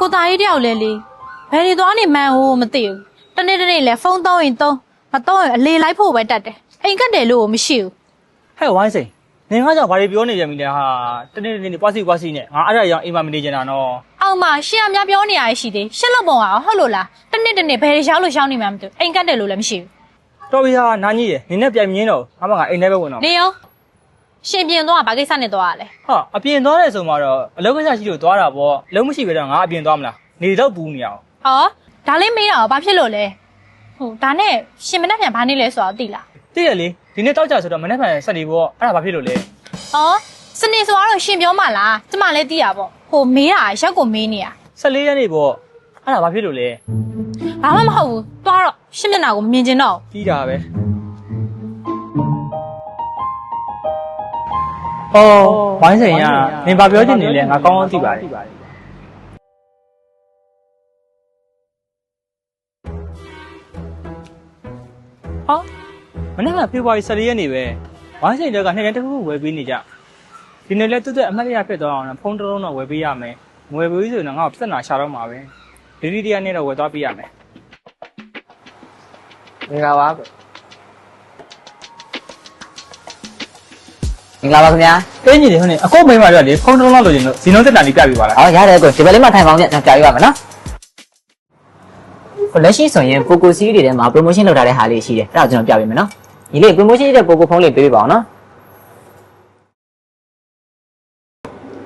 ကိုသားကြီးတယောက်လဲလေဘယ်တွေသွားနေမှန်းဟိုမသိဘူးတနေ့တနေ့လဲဖုန်းသုံးရင်သုံးမသုံးရင်အလေလိုက်ဖို့ပဲတတ်တယ်အိမ်ကတ်တယ်လို့မရှိဘူးဟဲ့ဝိုင်းစိန်နင်ကကြောင့်ဘာတွေပြောနေကြမိလဲဟာတနေ့တနေ့ပွားစီနဲ့ငါအဲ့ဒါကြောင့်အိမ်မှာမနေချင်တာနော်အောင်မရှင်းအများပြောနေရရှိသေးရှင်းလို့ပုံအောင်ဟုတ်လို့လားတနေ့တနေ့ဘယ်တွေရောက်လို့ရောက်နေမှမသိဘူးအိမ်ကတ်တယ်လို့လည်းမရှိဘူးတော်ပြီဟာနားကြီးရနင်နဲ့ပြိုင်မြင်းတော့ငါမှငါအိမ်ထဲပဲဝင်တော့နေရောရှင်ပြင်သွားဘာကိစ္စနဲ့သွားရလဲဟာအပြင်သွားတဲ့ဆိုမှတော့အလုပ်ကိစ္စရှိလို့သွားတာပေါ့အလုပ်မရှိပဲတော့ငါအပြင်သွားမလားနေတော့ပူနေအောင်ဟောဒါလေးမေးတာဘာဖြစ်လို့လဲဟုတ်ဒါနဲ့ရှင်မနှက်ပြန်ဘာနေလဲဆိုတော့သိလားသိရလေဒီနေ့တောက်ကြဆိုတော့မနှက်ပြန်ဆက်နေပေါ့အဲ့ဒါဘာဖြစ်လို့လဲဟောစနေဆိုတော့ရှင်ပြောမှလားကျမလည်းသိရပေါ့ဟိုမေးတာရက်ကိုမေးနေရ14ရက်နေ့ပေါ့အဲ့ဒါဘာဖြစ်လို့လဲဘာမှမဟုတ်ဘူးသွားတော့ရှင်မျက်နှာကိုမမြင်ချင်တော့ပြီးတာပဲဟောဝိုင်းဆိုင်ကနင်ဘာပြောချင်နေလဲငါကောင်းကောင်းသိပါတယ်ဟောမနေ့ကဖေဖော်ဝါရီ14ရက်နေ့ပဲဝိုင်းဆိုင်တွေကနှစ်ရက်တစ်ခုဝယ်ပေးနေကြဒီနေ့လဲတွတ်အမှတ်ရဖြစ်သွားအောင်ဖုန်းတစ်လုံးတော့ဝယ်ပေးရမယ်ငွေပေးဆိုရင်ငါ့ကိုပြဿနာရှာတော့မှာပဲဒီဒီတရားနဲ့တော့ဝယ်သွားပေးရမယ်မင်္ဂလာပါမင်္ဂလာပါခင်ဗျာတင်းကြီးတွေဟုတ်နေအခုမိမတို့ကလေဖုန်းတစ်လုံးလောက်လိုချင်လို့ဇီနုံးတက်တာလေးပြပြပါလားဟောရတယ်ကိုဒီဘက်လေးမှာထိုင်ပါအောင်ညပြပြရမယ်နော်ကိုလက်ရှိဆိုရင် Poco series တွေထဲမှာ promotion လုပ်ထားတဲ့ဟာလေးရှိတယ်အဲ့ဒါကျွန်တော်ပြပေးမယ်နော်ဒီလေး promotion တဲ့ Poco ဖုန်းလေးပေးပေးပါအောင်နော်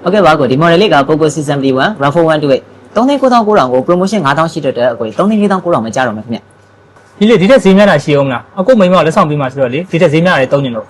โอเคပါကိုဒီ model လေးက Poco C71 RAM4128 39,900ကို promotion 5,000ရှိတဲ့အတွက်အကို34,900မကြတော့မယ်ခင်ဗျဒီတက်ဈေးများတာရှိအောင်မလားအခုမိမကလက်ဆောင်ပေးမှဆိုတော့လေဒီတက်ဈေးများတယ်တုံးနေလို့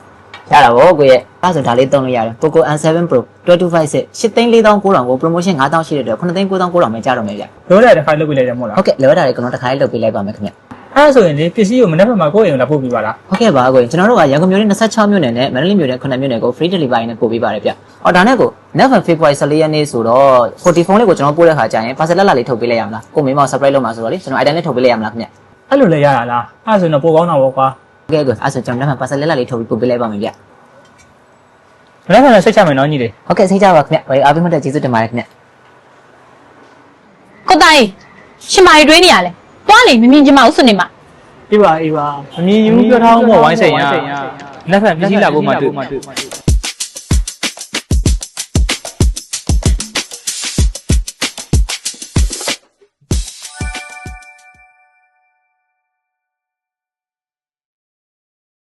ရတာဗောကိုရဲ့အဲ့ဆိုဒါလေးသုံးလို့ရတယ် Poco M7 Pro 2256 84,900ကို promotion 5,000ရှိတဲ့အတွက်9,900မကြတော့မယ်ဗျလောရတဲ့တစ်ခါလုပ်ပေးလိုက်တယ်မဟုတ်လားဟုတ်ကဲ့လောရတာလေးကျွန်တော်တစ်ခါလေးလုပ်ပေးလိုက်ပါမယ်ခင်ဗျအဲ့ဆိုရင်လေပစ္စည်းကိုမနေ့ကမှကိုယ့်အိမ်ကိုလာပို့ပေးပါလားဟုတ်ကဲ့ပါကိုကျွန်တော်တို့ကရန်ကုန်မြို့နယ်26မြို့နယ်နဲ့မန္တလေးမြို့နယ်9မြို့နယ်ကို free delivery နဲ့ပို့ပေးပါတယ်ဗျဟောဒါနဲ့ကို November February 14ရက်နေ့ဆိုတော့40ဖုန်းလေးကိုကျွန်တော်ပို့တဲ့ခါကျရင် parcel လက်လာလေးထုတ်ပေးလိုက်ရမလားကိုမိမ surprise လုပ်မှာဆိုတော့လေကျွန်တော် item လေးထုတ်ပေးလိုက်ရမလားခင်ဗျအဲ့လိုလဲရတာလားအဲ့ဆိုရင်တော့ပိုကောင်းတာပေါ့ကွာဟုတ်ကဲ့ကိုအဲ့ဆိုကျွန်တော် November parcel လက်လာလေးထုတ်ပြီးပို့ပေးလိုက်ပါမယ်ဗျမနေ့ကစိတ်ချမယ်နော်ညီလေးဟုတ်ကဲ့စိတ်ချပါခင်ဗျအားပေးမှတ်တဲ့ကျေးဇူးတင်ပါတယ်ခင်ဗျကိုသားကြီးရှင်မာရီတွေးနေရလဲသွားလေမမြင်ချင်ပါဘူးဆွနေမှာအေးပါမမြင်ဘူးပြောထားအောင်ပေါ့ဝိုင်းဆိုင်ရလက်ဖက်ပစ္စည်းလာဖို့မှတွေ့